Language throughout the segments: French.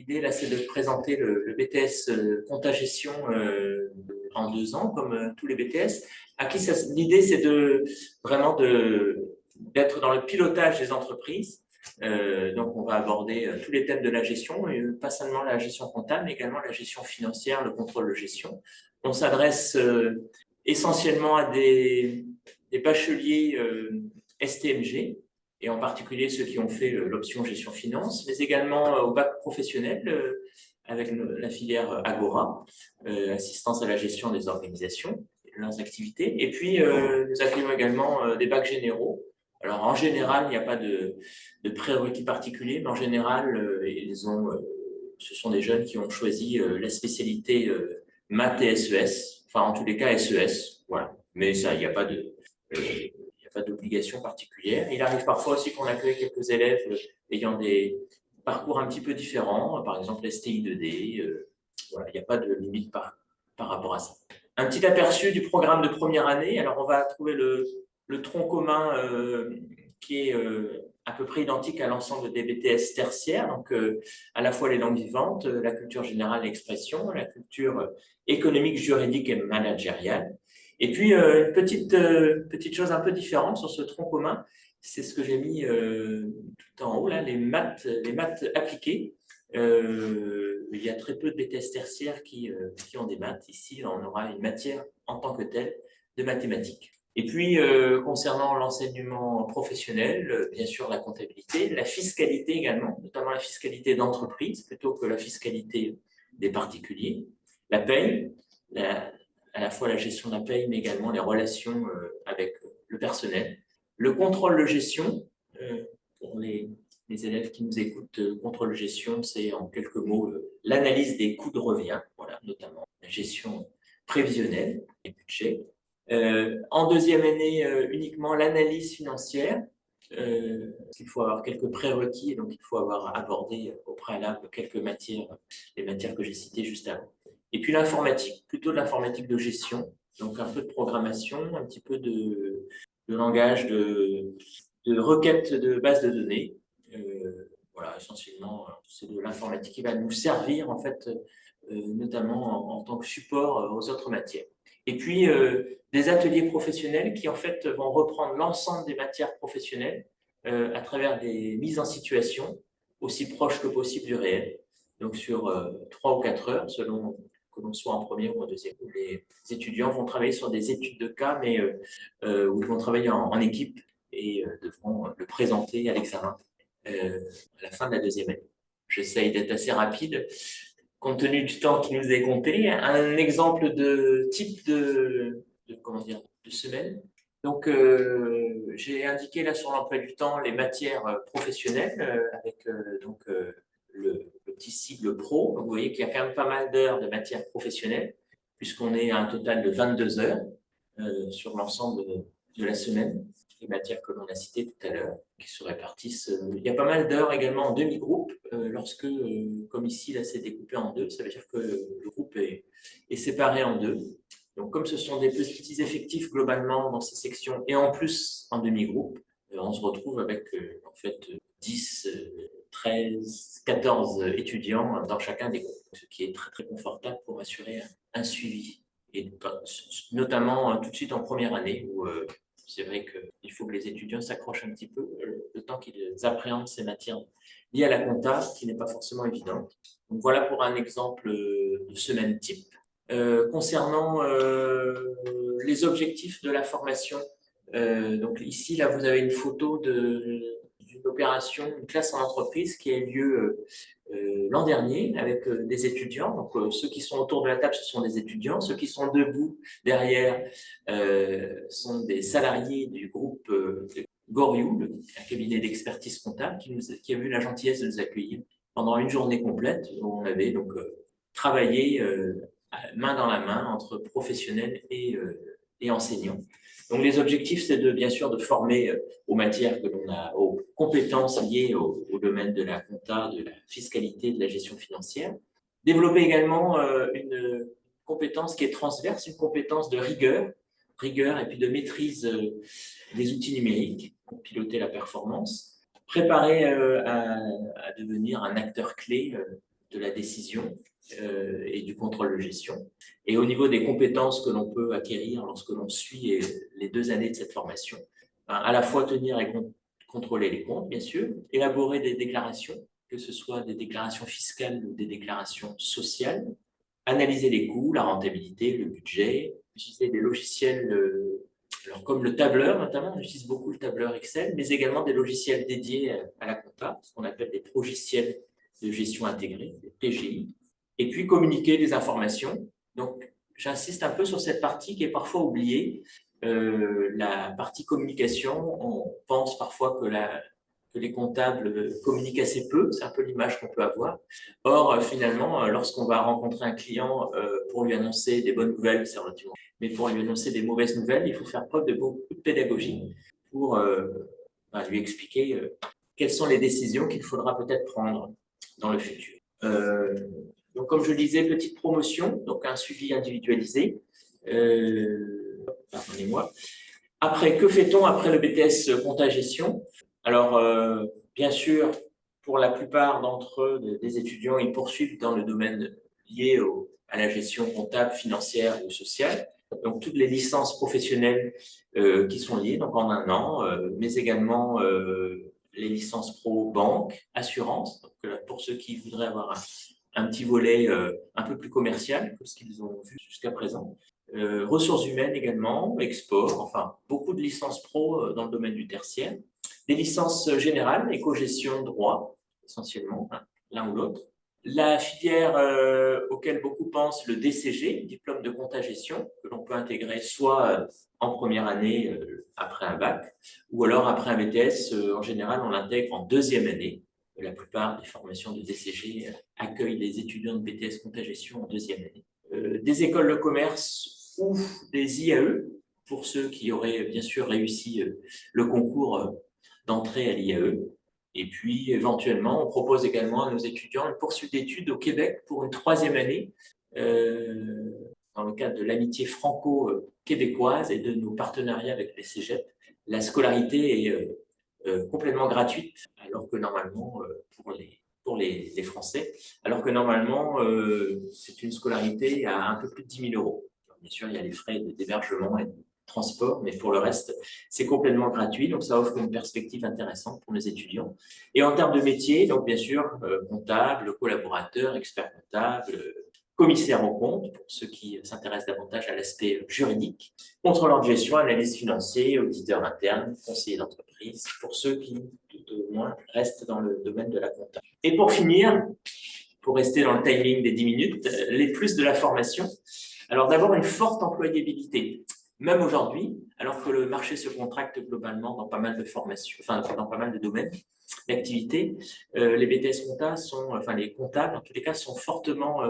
l'idée, là, c'est de présenter le BTS Compta-Gestion en 2 ans, comme tous les BTS. L'idée, c'est vraiment d'être dans le pilotage des entreprises. Donc, on va aborder tous les thèmes de la gestion, et pas seulement la gestion comptable, mais également la gestion financière, le contrôle de gestion. On s'adresse essentiellement à des bacheliers STMG, et en particulier ceux qui ont fait l'option gestion finance, mais également au bac professionnel avec la filière Agora, assistance à la gestion des organisations, leurs activités. Et puis, nous accueillons également des bacs généraux. Alors, en général, il n'y a pas de prérequis particuliers, mais en général, ce sont des jeunes qui ont choisi la spécialité maths et SES, enfin, en tous les cas, SES, voilà. Mais ça, il n'y a pas d'obligation particulière. Il arrive parfois aussi qu'on accueille quelques élèves ayant des parcours un petit peu différents, par exemple STI 2D. Voilà, il n'y a pas de limite par rapport à ça. Un petit aperçu du programme de première année. Alors, on va trouver le tronc commun qui est à peu près identique à l'ensemble des BTS tertiaires, donc à la fois les langues vivantes, la culture générale et l'expression, la culture économique, juridique et managériale. Et puis, une petite chose un peu différente sur ce tronc commun, c'est ce que j'ai mis tout en haut, là, les maths appliquées. Il y a très peu de BTS tertiaires qui ont des maths. Ici, on aura une matière en tant que telle de mathématiques. Et puis, concernant l'enseignement professionnel, bien sûr, la comptabilité, la fiscalité également, notamment la fiscalité d'entreprise plutôt que la fiscalité des particuliers, la paye, à la fois la gestion de la paye, mais également les relations avec le personnel, le contrôle de gestion, pour les élèves qui nous écoutent, contrôle de gestion, c'est en quelques mots l'analyse des coûts de revient, voilà, notamment la gestion prévisionnelle et budget. En deuxième année, uniquement l'analyse financière. Il faut avoir quelques prérequis, donc il faut avoir abordé au préalable quelques matières, les matières que j'ai citées juste avant. Et puis l'informatique, plutôt de l'informatique de gestion, donc un peu de programmation, un petit peu de langage de requête de base de données. Voilà, essentiellement, c'est de l'informatique qui va nous servir en fait, notamment en tant que support aux autres matières. Et puis, des ateliers professionnels qui en fait vont reprendre l'ensemble des matières professionnelles à travers des mises en situation aussi proches que possible du réel. Donc sur 3 ou 4 heures, selon que l'on soit en première ou en deuxième. Les étudiants vont travailler sur des études de cas, mais où ils vont travailler en équipe et devront le présenter à l'examen à la fin de la deuxième année. J'essaye d'être assez rapide compte tenu du temps qui nous est compté. Un exemple de type de semaine. Donc, j'ai indiqué là sur l'emploi du temps les matières professionnelles avec le petit sigle pro. Donc, vous voyez qu'il y a quand même pas mal d'heures de matières professionnelles puisqu'on est à un total de 22 heures sur l'ensemble de la semaine. Les matières que l'on a citées tout à l'heure, qui se répartissent. Il y a pas mal d'heures également en demi-groupe, lorsque, comme ici, là, c'est découpé en deux, ça veut dire que le groupe est séparé en deux. Donc, comme ce sont des petits effectifs globalement dans ces sections, et en plus en demi-groupe, on se retrouve avec en fait 10, 13, 14 étudiants dans chacun des groupes, ce qui est très, très confortable pour assurer un suivi. Et notamment tout de suite en première année, où c'est vrai qu'il faut que les étudiants s'accrochent un petit peu le temps qu'ils appréhendent ces matières liées à la compta, qui n'est pas forcément évidente. Donc voilà pour un exemple de semaine type. Concernant les objectifs de la formation, donc ici, là, vous avez une photo d'une opération, une classe en entreprise qui a eu lieu l'an dernier avec des étudiants. Donc, ceux qui sont autour de la table, ce sont des étudiants. Ceux qui sont debout derrière sont des salariés du groupe Goriou, un cabinet d'expertise comptable qui a eu la gentillesse de nous accueillir pendant une journée complète où on avait donc travaillé main dans la main entre professionnels et enseignants. Donc les objectifs, c'est bien sûr de former aux matières que l'on a, aux compétences liées au domaine de la compta, de la fiscalité, de la gestion financière. Développer également une compétence qui est transverse, une compétence de rigueur et puis de maîtrise des outils numériques pour piloter la performance. Préparer à devenir un acteur clé de la décision et du contrôle de gestion. Et au niveau des compétences que l'on peut acquérir lorsque l'on suit les 2 années de cette formation, à la fois tenir et contrôler les comptes, bien sûr, élaborer des déclarations, que ce soit des déclarations fiscales ou des déclarations sociales, analyser les coûts, la rentabilité, le budget, utiliser des logiciels alors comme le tableur notamment, on utilise beaucoup le tableur Excel, mais également des logiciels dédiés à la compta, ce qu'on appelle des progiciels de gestion intégrée, des PGI, et puis communiquer des informations. Donc, j'insiste un peu sur cette partie qui est parfois oubliée. La partie communication, on pense parfois que les comptables communiquent assez peu, c'est un peu l'image qu'on peut avoir. Or, finalement, lorsqu'on va rencontrer un client pour lui annoncer des bonnes nouvelles, c'est relativement. Mais pour lui annoncer des mauvaises nouvelles, il faut faire preuve de beaucoup de pédagogie pour lui expliquer quelles sont les décisions qu'il faudra peut-être prendre dans le futur. Donc, comme je disais, petite promotion, donc un suivi individualisé. Pardonnez-moi. Après, que fait-on après le BTS compta-gestion? Alors, bien sûr, pour la plupart d'entre eux, des étudiants, ils poursuivent dans le domaine lié à la gestion comptable, financière ou sociale. Donc, toutes les licences professionnelles qui sont liées, donc en 1 an, mais également les licences pro banque, assurance, donc, pour ceux qui voudraient avoir un petit volet un peu plus commercial que ce qu'ils ont vu jusqu'à présent. Ressources humaines également, export, enfin, beaucoup de licences pro dans le domaine du tertiaire. Des licences générales, éco-gestion, droit, essentiellement, hein, l'un ou l'autre. La filière auquel beaucoup pensent, le DCG, diplôme de compta-gestion, que l'on peut intégrer soit en première année après un bac, ou alors après un BTS, en général, on l'intègre en 2e année. La plupart des formations de DCG accueillent les étudiants de BTS compta-gestion en 2e année. Des écoles de commerce ou des IAE, pour ceux qui auraient bien sûr réussi le concours d'entrée à l'IAE. Et puis, éventuellement, on propose également à nos étudiants une poursuite d'études au Québec pour une 3e année, dans le cadre de l'amitié franco-québécoise et de nos partenariats avec les cégeps. La scolarité est complètement gratuite, alors que normalement, pour les Français, alors que normalement, c'est une scolarité à un peu plus de 10 000 euros. Alors, bien sûr, il y a les frais d'hébergement et de transport, mais pour le reste, c'est complètement gratuit, donc ça offre une perspective intéressante pour nos étudiants. Et en termes de métier, donc bien sûr, comptable, collaborateur, expert comptable, commissaire aux comptes, pour ceux qui s'intéressent davantage à l'aspect juridique, contrôleur de gestion, analyste financier, auditeur interne, conseiller d'entreprise, pour ceux qui, tout au moins, restent dans le domaine de la compta. Et pour finir, pour rester dans le timing des 10 minutes, les plus de la formation. Alors d'abord, une forte employabilité. Même aujourd'hui, alors que le marché se contracte globalement dans pas mal de formations, enfin dans pas mal de domaines d'activité, les BTS compta sont, enfin les comptables en tous les cas, sont fortement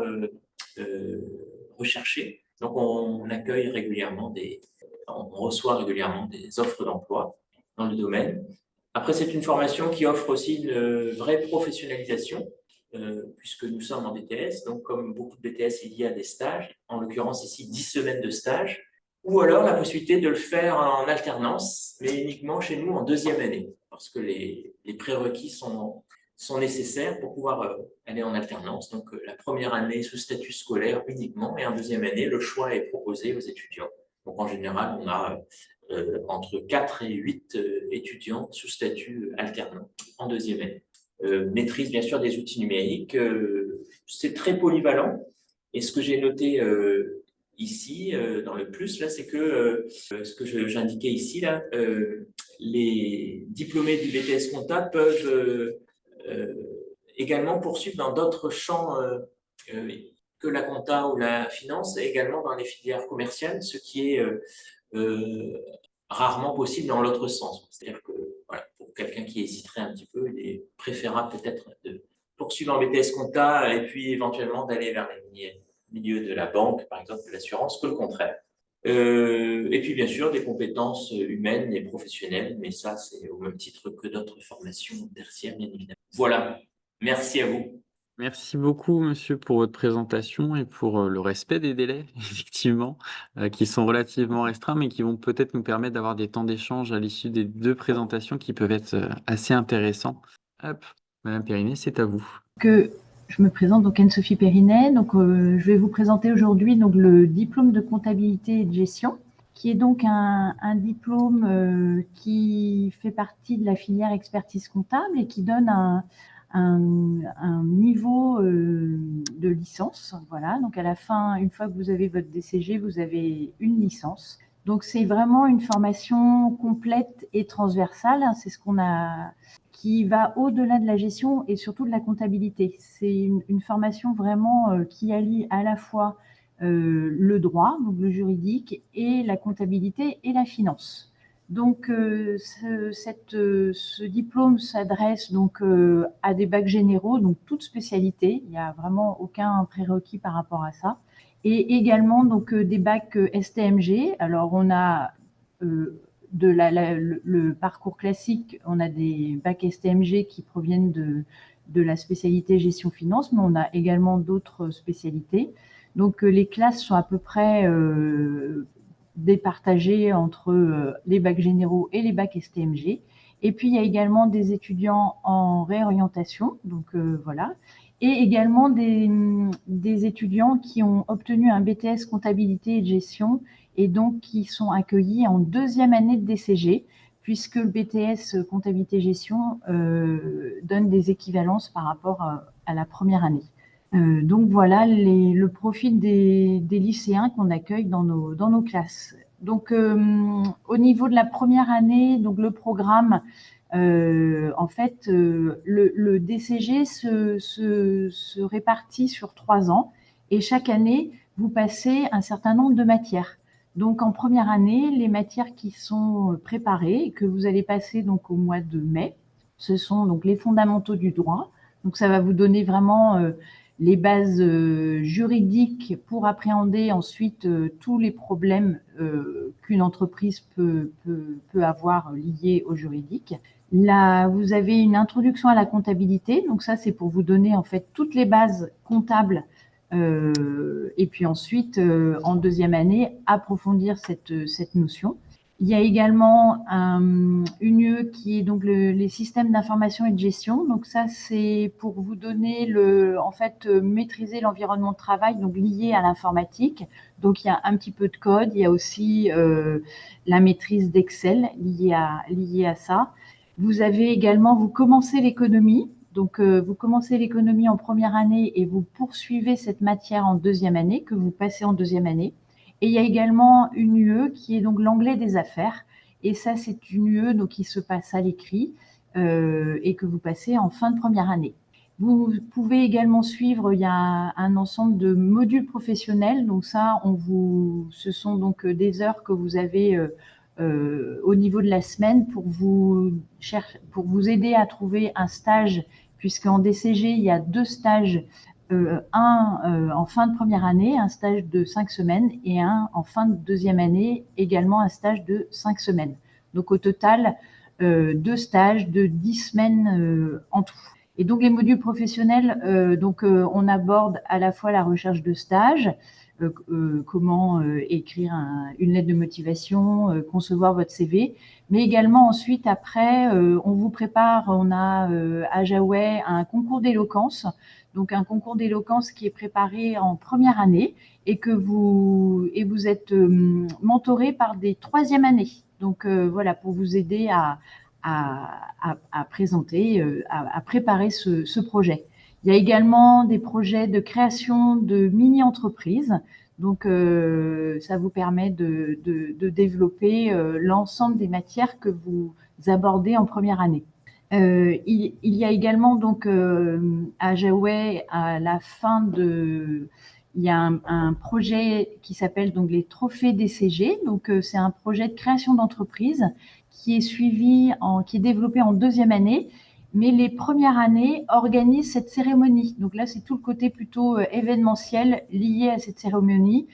recherchés. Donc on accueille régulièrement on reçoit régulièrement des offres d'emploi dans le domaine. Après, c'est une formation qui offre aussi une vraie professionnalisation, puisque nous sommes en BTS. Donc, comme beaucoup de BTS, il y a des stages, en l'occurrence ici 10 semaines de stage, ou alors la possibilité de le faire en alternance, mais uniquement chez nous en 2e année, parce que les prérequis sont nécessaires pour pouvoir aller en alternance. Donc, la première année sous statut scolaire uniquement, et en 2e année, le choix est proposé aux étudiants. Donc, en général, on a entre 4 et 8 étudiants sous statut alternant en 2e année. Maîtrise bien sûr des outils numériques, c'est très polyvalent. Et ce que j'ai noté ici, dans le plus, là, c'est que ce que j'indiquais ici, là, les diplômés du BTS Compta peuvent également poursuivre dans d'autres champs que la compta ou la finance, et également dans les filières commerciales, ce qui est rarement possible dans l'autre sens. C'est-à-dire que voilà, pour quelqu'un qui hésiterait un petit peu, il est préférable peut-être de poursuivre en BTS compta et puis éventuellement d'aller vers les milieux de la banque, par exemple de l'assurance, que le contraire. Et puis bien sûr des compétences humaines et professionnelles, mais ça c'est au même titre que d'autres formations tertiaires, bien évidemment. Voilà, merci à vous. Merci beaucoup, monsieur, pour votre présentation et pour le respect des délais, effectivement, qui sont relativement restreints, mais qui vont peut-être nous permettre d'avoir des temps d'échange à l'issue des 2 présentations qui peuvent être assez intéressants. Hop, Madame Périnet, c'est à vous. Que Je me présente donc Anne-Sophie Périnet. Donc, je vais vous présenter aujourd'hui donc le diplôme de comptabilité et de gestion, qui est donc un diplôme qui fait partie de la filière expertise comptable et qui donne un niveau de licence. Voilà. Donc, à la fin, une fois que vous avez votre DCG, vous avez une licence. Donc, c'est vraiment une formation complète et transversale. C'est ce qu'on a, qui va au-delà de la gestion et surtout de la comptabilité. C'est une formation vraiment qui allie à la fois le droit, donc le juridique, et la comptabilité et la finance. Donc, ce diplôme s'adresse donc à des bacs généraux, donc toute spécialité. Il n'y a vraiment aucun prérequis par rapport à ça. Et également donc des bacs STMG. Alors, on a le parcours classique, on a des bacs STMG qui proviennent de la spécialité gestion finance, mais on a également d'autres spécialités. Donc, les classes sont à peu près départagées entre les bacs généraux et les bacs STMG. Et puis, il y a également des étudiants en réorientation, donc voilà, et également des étudiants qui ont obtenu un BTS comptabilité et de gestion et donc qui sont accueillis en deuxième année de DCG, puisque le BTS comptabilité gestion donne des équivalences par rapport à la première année. Donc voilà le profil des lycéens qu'on accueille dans nos classes. Donc au niveau de la première année, donc le programme, en fait, le DCG se répartit sur 3 ans et chaque année, vous passez un certain nombre de matières. Donc en première année, les matières qui sont préparées et que vous allez passer donc au mois de mai, ce sont donc les fondamentaux du droit. Donc ça va vous donner vraiment les bases juridiques pour appréhender ensuite tous les problèmes qu'une entreprise peut avoir liés au juridique. Là, vous avez une introduction à la comptabilité. Donc ça, c'est pour vous donner en fait toutes les bases comptables. Et puis ensuite, en deuxième année, approfondir cette notion. Il y a également une UE qui est donc les systèmes d'information et de gestion. Donc ça, c'est pour vous donner en fait, maîtriser l'environnement de travail donc lié à l'informatique. Donc il y a un petit peu de code, il y a aussi la maîtrise d'Excel liée à ça. Vous commencez l'économie. Donc, vous commencez l'économie en première année et vous poursuivez cette matière en deuxième année, que vous passez en deuxième année. Et il y a également une UE qui est donc l'anglais des affaires. Et ça, c'est une UE donc, qui se passe à l'écrit et que vous passez en fin de première année. Vous pouvez également suivre, il y a un ensemble de modules professionnels. Donc ça, ce sont donc des heures que vous avez au niveau de la semaine pour vous aider à trouver un stage, puisqu'en DCG, il y a 2 stages, un en fin de première année, un stage de 5 semaines, et un en fin de deuxième année, également un stage de 5 semaines. Donc au total, 2 stages de 10 semaines en tout. Et donc les modules professionnels, on aborde à la fois la recherche de stage, comment écrire une lettre de motivation, concevoir votre CV, mais également ensuite après, on vous prépare, on a à Jaouet un concours d'éloquence, donc un concours d'éloquence qui est préparé en première année et vous êtes mentoré par des troisième années. Donc voilà, pour vous aider à présenter, à préparer ce projet. Il y a également des projets de création de mini-entreprises. Donc, ça vous permet de développer l'ensemble des matières que vous abordez en première année. Il y a également donc à Jaouet, à la fin il y a un projet qui s'appelle donc les trophées DCG. Donc, c'est un projet de création d'entreprise qui est développé en deuxième année, mais les premières années organisent cette cérémonie. Donc là, c'est tout le côté plutôt événementiel lié à cette cérémonie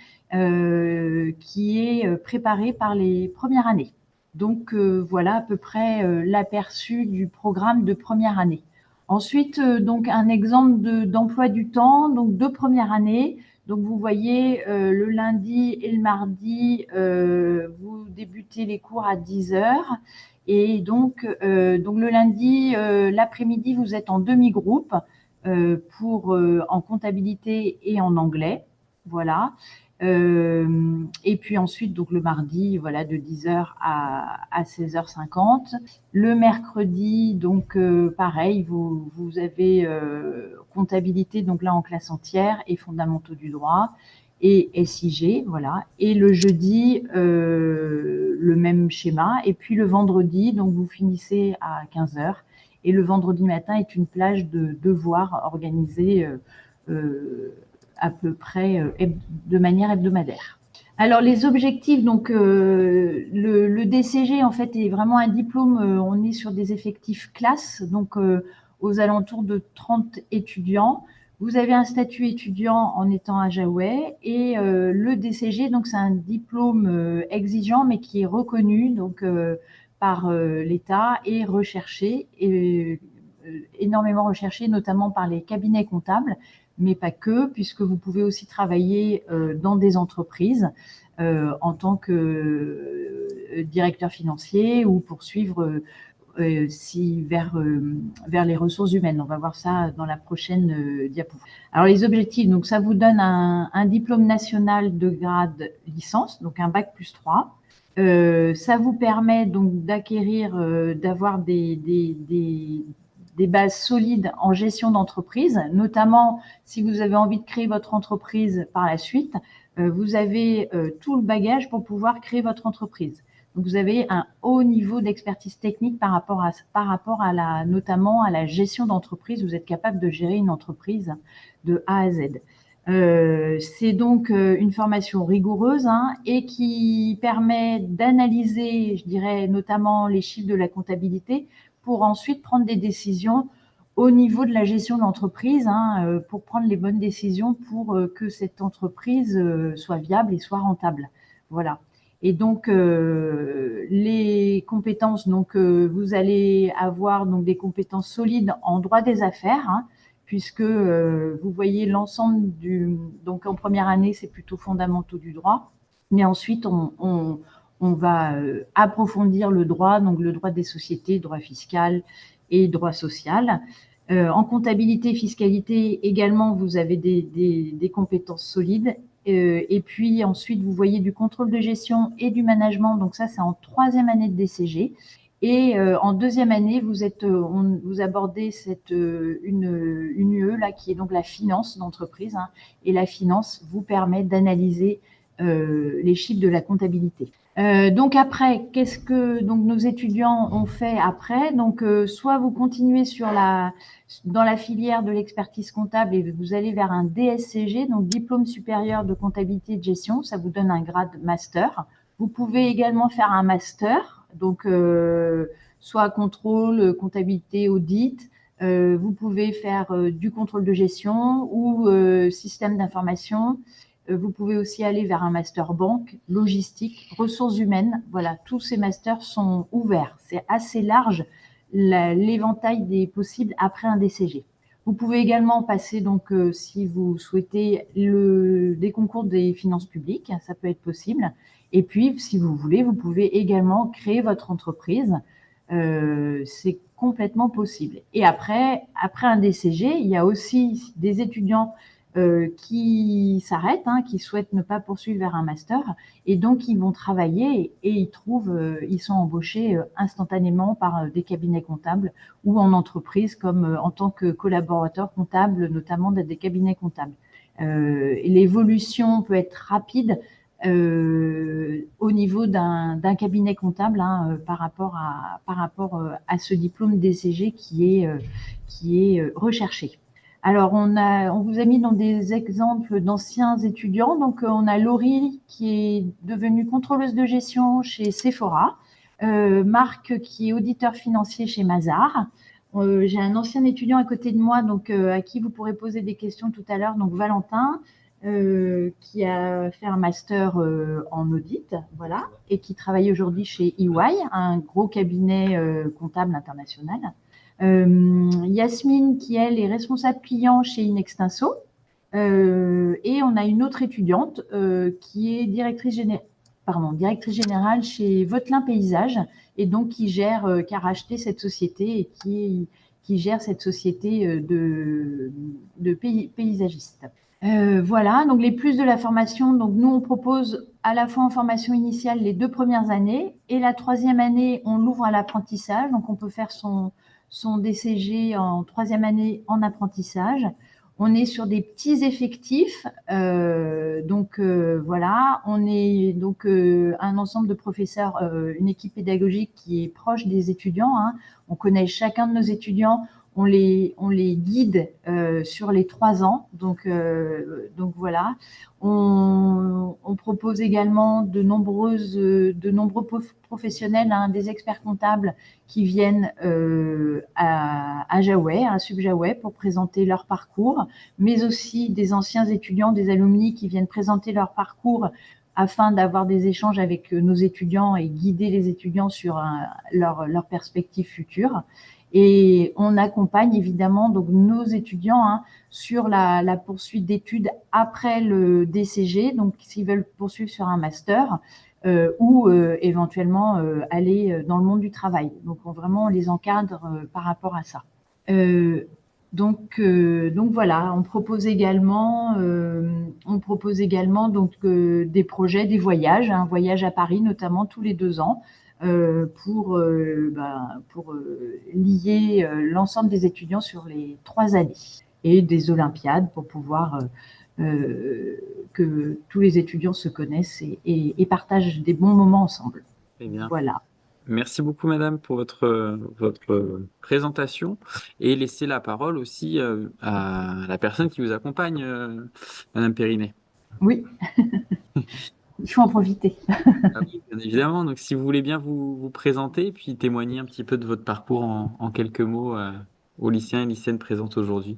qui est préparée par les premières années. Donc voilà à peu près l'aperçu du programme de première année. Ensuite, donc un exemple d'emploi du temps, donc de première année. Donc vous voyez, le lundi et le mardi, vous débutez les cours à 10 heures. Et donc le lundi, l'après-midi, vous êtes en demi-groupe. en comptabilité et en anglais. Voilà. Et puis ensuite, donc le mardi, voilà, de 10h à 16h50. Le mercredi, donc pareil, vous avez comptabilité, donc là en classe entière, et fondamentaux du droit, et SIG, voilà. Et le jeudi, le même schéma. Et puis le vendredi, donc vous finissez à 15h. Et le vendredi matin est une plage de devoirs organisés à peu près de manière hebdomadaire. Alors les objectifs, donc le DCG en fait est vraiment un diplôme, on est sur des effectifs classes, donc aux alentours de 30 étudiants. Vous avez un statut étudiant en étant à Jaouet et le DCG, donc c'est un diplôme exigeant mais qui est reconnu donc par l'État et recherché, et énormément recherché, notamment par les cabinets comptables, mais pas que, puisque vous pouvez aussi travailler dans des entreprises en tant que directeur financier ou poursuivre vers les ressources humaines. On va voir ça dans la prochaine diapo. Alors les objectifs, donc ça vous donne un diplôme national de grade licence, donc un bac plus 3. Ça vous permet donc d'acquérir, d'avoir des bases solides en gestion d'entreprise, notamment si vous avez envie de créer votre entreprise par la suite, vous avez tout le bagage pour pouvoir créer votre entreprise. Donc vous avez un haut niveau d'expertise technique par rapport à notamment à la gestion d'entreprise. Vous êtes capable de gérer une entreprise de A à Z. C'est donc une formation rigoureuse et qui permet d'analyser, je dirais, notamment les chiffres de la comptabilité pour ensuite prendre des décisions au niveau de la gestion de l'entreprise, pour prendre les bonnes décisions pour que cette entreprise soit viable et soit rentable. Voilà. Et donc les compétences, donc vous allez avoir donc des compétences solides en droit des affaires, puisque vous voyez l'ensemble donc en première année c'est plutôt fondamentaux du droit, mais ensuite on va approfondir le droit, donc le droit des sociétés, droit fiscal et droit social. En comptabilité, fiscalité également, vous avez des compétences solides. Et puis ensuite, vous voyez du contrôle de gestion et du management. Donc ça, c'est en 3e année de DCG. Et en 2e année, vous abordez une UE là, qui est donc la finance d'entreprise. Et la finance vous permet d'analyser les chiffres de la comptabilité. Donc après, qu'est-ce que donc nos étudiants ont fait après? Donc soit vous continuez dans la filière de l'expertise comptable et vous allez vers un DSCG, donc diplôme supérieur de comptabilité et de gestion, ça vous donne un grade master. Vous pouvez également faire un master, donc soit contrôle, comptabilité, audit. Vous pouvez faire du contrôle de gestion ou système d'information. Vous pouvez aussi aller vers un master banque, logistique, ressources humaines. Voilà, tous ces masters sont ouverts. C'est assez large l'éventail des possibles après un DCG. Vous pouvez également passer, donc, si vous souhaitez, des concours des finances publiques, ça peut être possible. Et puis, si vous voulez, vous pouvez également créer votre entreprise. C'est complètement possible. Et après un DCG, il y a aussi des étudiants qui s'arrêtent, qui souhaitent ne pas poursuivre vers un master, et donc ils vont travailler et ils sont embauchés instantanément par des cabinets comptables ou en entreprise comme en tant que collaborateur comptable, notamment des cabinets comptables. L'évolution peut être rapide au niveau d'un cabinet comptable par rapport à ce diplôme DCG qui est recherché. Alors, on vous a mis dans des exemples d'anciens étudiants. Donc, on a Laurie qui est devenue contrôleuse de gestion chez Sephora, Marc qui est auditeur financier chez Mazars. J'ai un ancien étudiant à côté de moi, donc à qui vous pourrez poser des questions tout à l'heure, donc Valentin, qui a fait un master en audit, voilà, et qui travaille aujourd'hui chez EY, un gros cabinet comptable international. Yasmine, qui elle est responsable client chez Inextinso, et on a une autre étudiante qui est directrice générale chez Vautelin Paysage, et donc qui a racheté cette société et qui gère cette société de paysagistes. Voilà, donc les plus de la formation, donc nous on propose à la fois en formation initiale les 2 premières années et la 3e année on l'ouvre à l'apprentissage, donc on peut faire son DCG en 3e année en apprentissage. On est sur des petits effectifs, voilà, on est donc un ensemble de professeurs, une équipe pédagogique qui est proche des étudiants, hein. On connaît chacun de nos étudiants, on les guide sur les 3 ans, donc voilà. On propose également de nombreux professionnels, hein, des experts comptables qui viennent à Jaouet, à Subjaouet, pour présenter leur parcours, mais aussi des anciens étudiants, des alumni qui viennent présenter leur parcours afin d'avoir des échanges avec nos étudiants et guider les étudiants sur leur perspective future. Et on accompagne évidemment donc nos étudiants, hein, sur la poursuite d'études après le DCG, donc s'ils veulent poursuivre sur un master ou éventuellement aller dans le monde du travail. Donc vraiment on les encadre par rapport à ça. Donc voilà, on propose également donc des projets, des voyages, un voyage à Paris notamment tous les 2 ans. Pour lier l'ensemble des étudiants sur les 3 années et des olympiades pour pouvoir que tous les étudiants se connaissent et partagent des bons moments ensemble. Très bien. Voilà. Merci beaucoup, madame, pour votre présentation et laisser la parole aussi à la personne qui vous accompagne, madame Périnet. Oui, il faut en profiter. Ah oui, bien évidemment. Donc, si vous voulez bien vous présenter et puis témoigner un petit peu de votre parcours en quelques mots aux lycéens et lycéennes présentes aujourd'hui.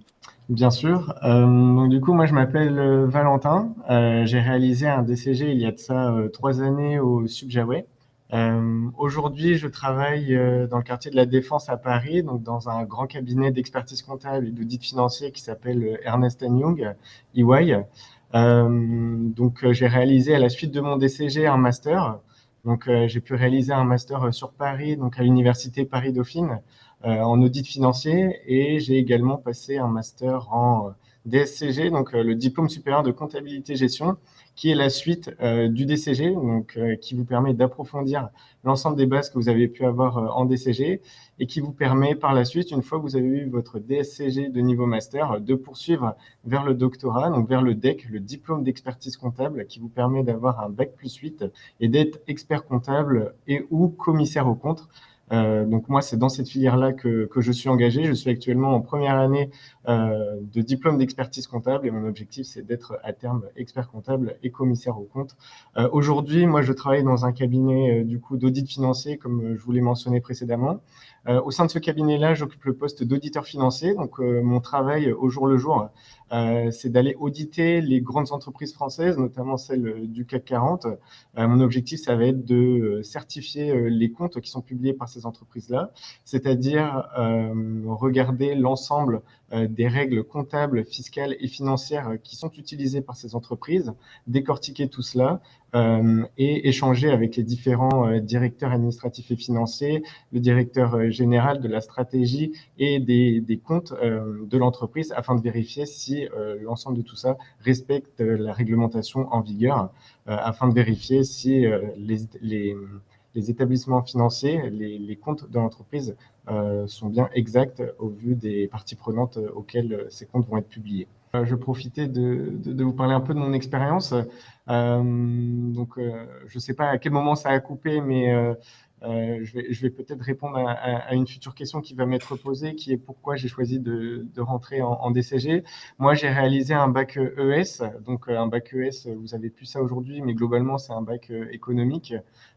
Bien sûr. Donc du coup, moi, je m'appelle Valentin. J'ai réalisé un DCG il y a de ça 3 années au Subjaouet. Aujourd'hui, je travaille dans le quartier de la Défense à Paris, donc dans un grand cabinet d'expertise comptable et d'audit financier qui s'appelle Ernst & Young, EY. J'ai réalisé à la suite de mon DCG un master. Donc, j'ai pu réaliser un master sur Paris, donc à l'université Paris-Dauphine, en audit financier, et j'ai également passé un master en DSCG, donc le diplôme supérieur de comptabilité gestion, qui est la suite du DCG, donc qui vous permet d'approfondir l'ensemble des bases que vous avez pu avoir en DCG et qui vous permet par la suite, une fois que vous avez eu votre DSCG de niveau master, de poursuivre vers le doctorat, donc vers le DEC, le diplôme d'expertise comptable, qui vous permet d'avoir un bac+8 et d'être expert comptable et ou commissaire aux comptes. Donc moi, c'est dans cette filière-là que je suis engagé. Je suis actuellement en première année de diplôme d'expertise comptable et mon objectif, c'est d'être à terme expert comptable et commissaire aux comptes. Aujourd'hui, moi, je travaille dans un cabinet du coup d'audit financier, comme je vous l'ai mentionné précédemment. Au sein de ce cabinet-là, j'occupe le poste d'auditeur financier. Donc, mon travail au jour le jour, c'est d'aller auditer les grandes entreprises françaises, notamment celles du CAC 40. Mon objectif, ça va être de certifier les comptes qui sont publiés par ces entreprises-là, c'est-à-dire regarder l'ensemble des règles comptables, fiscales et financières qui sont utilisées par ces entreprises, décortiquer tout cela et échanger avec les différents directeurs administratifs et financiers, le directeur général de la stratégie et des comptes de l'entreprise afin de vérifier si l'ensemble de tout ça respecte la réglementation en vigueur, afin de vérifier si les établissements financiers, les comptes de l'entreprise sont bien exacts au vu des parties prenantes auxquelles ces comptes vont être publiés. Je profitais de vous parler un peu de mon expérience. Je ne sais pas à quel moment ça a coupé, mais je vais peut-être répondre à une future question qui va m'être posée, qui est pourquoi j'ai choisi de rentrer en DCG. Moi, j'ai réalisé un bac ES. Donc, un bac ES, vous avez plus ça aujourd'hui, mais globalement, c'est un bac économique.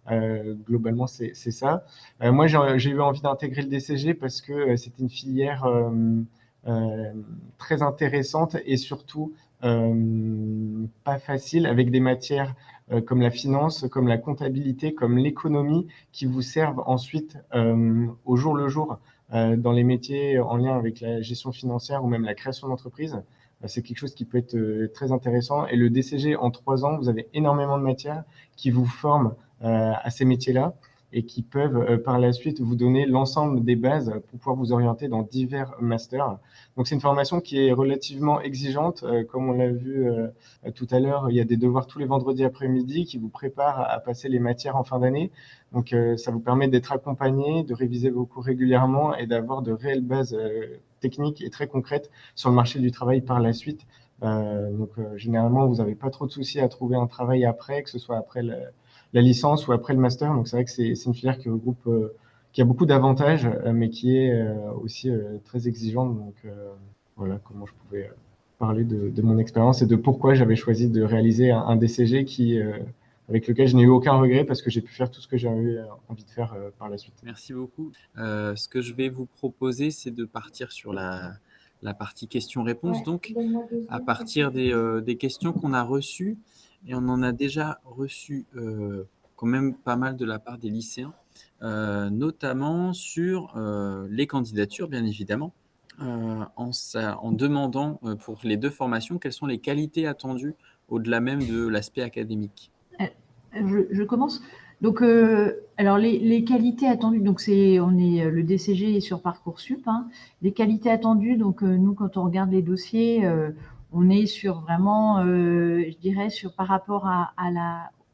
Globalement, c'est ça. Moi, j'ai eu envie d'intégrer le DCG parce que c'est une filière très intéressante et surtout pas facile, avec des matières comme la finance, comme la comptabilité, comme l'économie, qui vous servent ensuite au jour le jour dans les métiers en lien avec la gestion financière ou même la création d'entreprise. C'est quelque chose qui peut être très intéressant. Et le DCG, en 3 ans, vous avez énormément de matières qui vous forment à ces métiers-là. et qui peuvent par la suite vous donner l'ensemble des bases pour pouvoir vous orienter dans divers masters. Donc c'est une formation qui est relativement exigeante, comme on l'a vu tout à l'heure, il y a des devoirs tous les vendredis après-midi qui vous préparent à passer les matières en fin d'année. Donc ça vous permet d'être accompagné, de réviser vos cours régulièrement et d'avoir de réelles bases techniques et très concrètes sur le marché du travail par la suite. Généralement, vous n'avez pas trop de soucis à trouver un travail après, que ce soit après la licence ou après le master. Donc c'est vrai que c'est une filière qui regroupe, qui a beaucoup d'avantages, mais qui est aussi très exigeante. Donc voilà comment je pouvais parler de mon expérience et de pourquoi j'avais choisi de réaliser un DCG avec lequel je n'ai eu aucun regret parce que j'ai pu faire tout ce que j'avais eu envie de faire par la suite. Merci beaucoup. Ce que je vais vous proposer, c'est de partir sur la partie questions-réponses. Donc, à partir des questions qu'on a reçues, et on en a déjà reçu quand même pas mal de la part des lycéens, notamment sur les candidatures, bien évidemment, en demandant pour les 2 formations quelles sont les qualités attendues au-delà même de l'aspect académique. Je commence. Donc, alors les qualités attendues, donc le DCG est sur Parcoursup, hein. Les qualités attendues, donc nous quand on regarde les dossiers, on est sur vraiment, je dirais, par rapport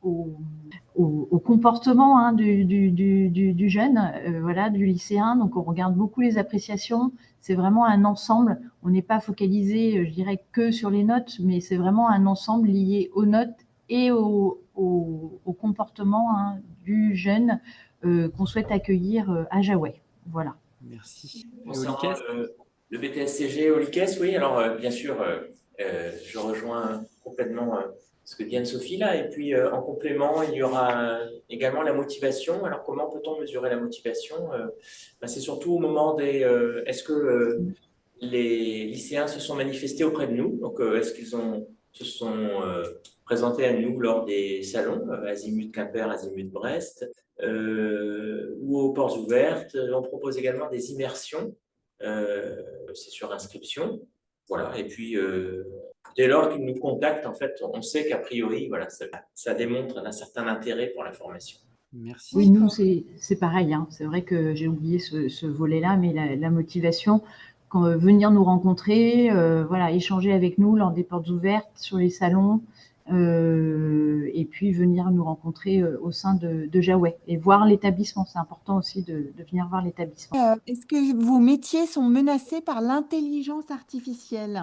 au comportement hein, du jeune, voilà, du lycéen. Donc on regarde beaucoup les appréciations. C'est vraiment un ensemble. On n'est pas focalisé, je dirais, que sur les notes, mais c'est vraiment un ensemble lié aux notes et au comportement hein, du jeune qu'on souhaite accueillir à Jaouet. Voilà. Merci. Concernant le BTS-CG au LICES, oui, alors bien sûr, je rejoins complètement ce que dit Anne-Sophie là. Et puis en complément, il y aura également la motivation. Alors comment peut-on mesurer la motivation? C'est surtout au moment des... est-ce que les lycéens se sont manifestés auprès de nous? Donc est-ce qu'ils se sont présentés à nous lors des salons, Azimut Quimper, Azimut Brest, ou aux portes ouvertes? On propose également des immersions. C'est sur inscription. Voilà. Et puis, dès lors qu'ils nous contactent, en fait, on sait qu'a priori, voilà, ça démontre un certain intérêt pour la formation. Merci. Oui, nous, c'est pareil. Hein. C'est vrai que j'ai oublié ce volet-là, mais la motivation, venir nous rencontrer, voilà, échanger avec nous lors des portes ouvertes, sur les salons, et puis venir nous rencontrer au sein de Jaouet et voir l'établissement. C'est important aussi de venir voir l'établissement. Est-ce que vos métiers sont menacés par l'intelligence artificielle?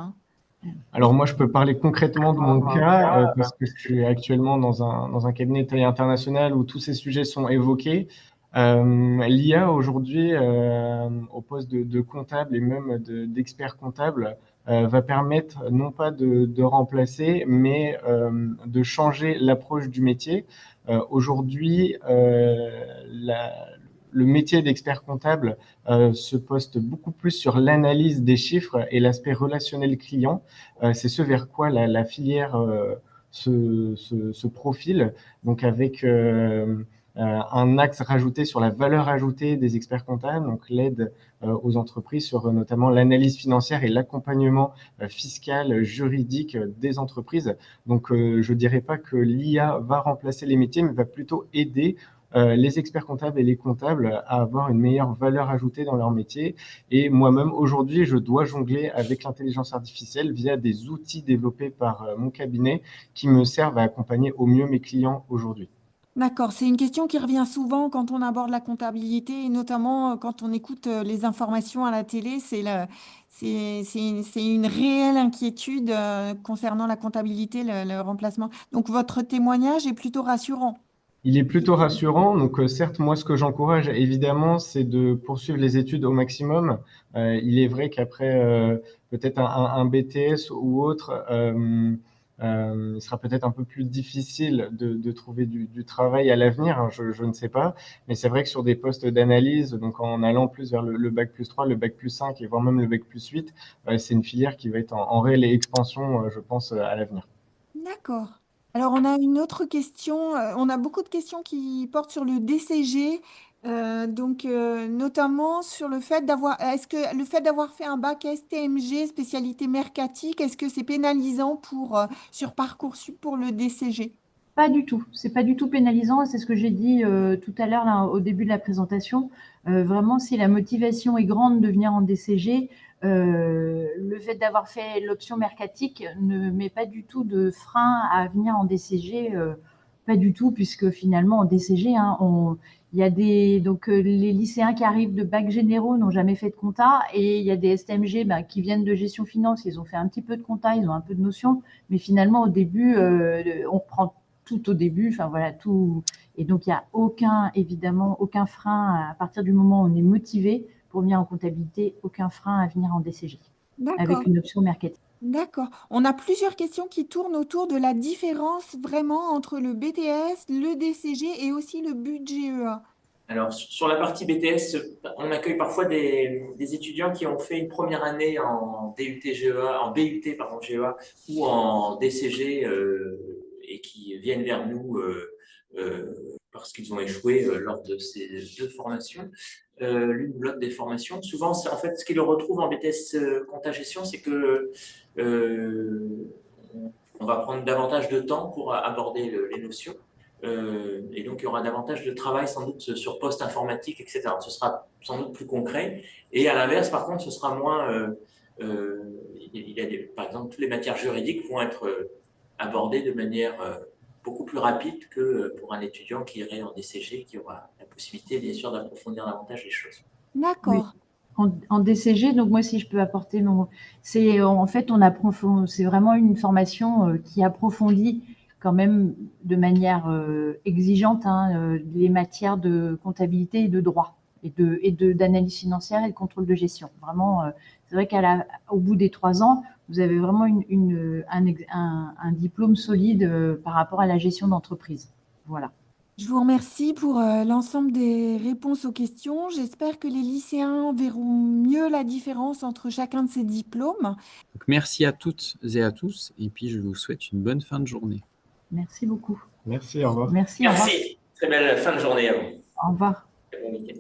Alors moi, je peux parler concrètement de mon cas parce que je suis actuellement dans un cabinet de taille internationale où tous ces sujets sont évoqués. L'IA aujourd'hui, au poste de comptable et même d'expert comptable, va permettre non pas de remplacer, mais de changer l'approche du métier. Aujourd'hui, le métier d'expert comptable se poste beaucoup plus sur l'analyse des chiffres et l'aspect relationnel client. C'est ce vers quoi la filière se profile, donc avec un axe rajouté sur la valeur ajoutée des experts comptables, donc l'aide aux entreprises sur notamment l'analyse financière et l'accompagnement fiscal, juridique des entreprises. Donc, je dirais pas que l'IA va remplacer les métiers, mais va plutôt aider les experts comptables et les comptables à avoir une meilleure valeur ajoutée dans leur métier. Et moi-même, aujourd'hui, je dois jongler avec l'intelligence artificielle via des outils développés par mon cabinet qui me servent à accompagner au mieux mes clients aujourd'hui. D'accord, c'est une question qui revient souvent quand on aborde la comptabilité et notamment quand on écoute les informations à la télé. C'est une réelle inquiétude concernant la comptabilité, le remplacement. Donc, votre témoignage est plutôt rassurant. Il est plutôt rassurant. Donc, certes, moi, ce que j'encourage, évidemment, c'est de poursuivre les études au maximum. Il est vrai qu'après peut-être un BTS ou autre, il sera peut-être un peu plus difficile de trouver du travail à l'avenir. Hein, je ne sais pas. Mais c'est vrai que sur des postes d'analyse, donc en allant plus vers le bac plus 3, le bac plus 5 et voire même le bac plus 8, c'est une filière qui va être en réelle expansion, je pense, à l'avenir. D'accord. Alors, on a une autre question. On a beaucoup de questions qui portent sur le DCG, notamment sur le fait est-ce que le fait d'avoir fait un bac STMG, spécialité mercatique, est-ce que c'est pénalisant sur Parcoursup pour le DCG? Pas du tout. C'est pas du tout pénalisant. C'est ce que j'ai dit tout à l'heure là, au début de la présentation. Vraiment, si la motivation est grande de venir en DCG, le fait d'avoir fait l'option mercatique ne met pas du tout de frein à venir en DCG. Pas du tout, puisque finalement en DCG, hein, il y a les lycéens qui arrivent de bacs généraux n'ont jamais fait de compta, et il y a des STMG qui viennent de gestion finance, ils ont fait un petit peu de compta, ils ont un peu de notion, mais finalement au début, on prend tout au début, enfin voilà, tout. Et donc il n'y a évidemment aucun frein à partir du moment où on est motivé pour venir en comptabilité, aucun frein à venir en DCG avec une option mercatique. D'accord. On a plusieurs questions qui tournent autour de la différence vraiment entre le BTS, le DCG et aussi le budget GEA. Alors, sur la partie BTS, on accueille parfois des étudiants qui ont fait une première année en DUT GEA, en BUT pardon, GEA ou en DCG et qui viennent vers nous parce qu'ils ont échoué lors de ces 2 formations, l'une ou l'autre des formations. Souvent, en fait, ce qu'ils retrouvent en BTS compta gestion, c'est que on va prendre davantage de temps pour aborder les notions. Et donc, il y aura davantage de travail sans doute sur poste informatique, etc. Ce sera sans doute plus concret. Et à l'inverse, par contre, ce sera moins... il y a par exemple, toutes les matières juridiques vont être abordées de manière beaucoup plus rapide que pour un étudiant qui irait en DCG, qui aura la possibilité, bien sûr, d'approfondir davantage les choses. D'accord. En DCG, donc moi, si je peux apporter en fait, c'est vraiment une formation qui approfondit quand même de manière exigeante les matières de comptabilité et de droit et d'analyse financière et de contrôle de gestion. Vraiment, c'est vrai qu'au bout des 3 ans, vous avez vraiment un diplôme solide par rapport à la gestion d'entreprise. Voilà. Je vous remercie pour l'ensemble des réponses aux questions. J'espère que les lycéens verront mieux la différence entre chacun de ces diplômes. Donc, merci à toutes et à tous, et puis je vous souhaite une bonne fin de journée. Merci beaucoup. Merci, au revoir. Merci, au revoir. Merci. Très belle fin de journée à vous. Au revoir. Bon week-end.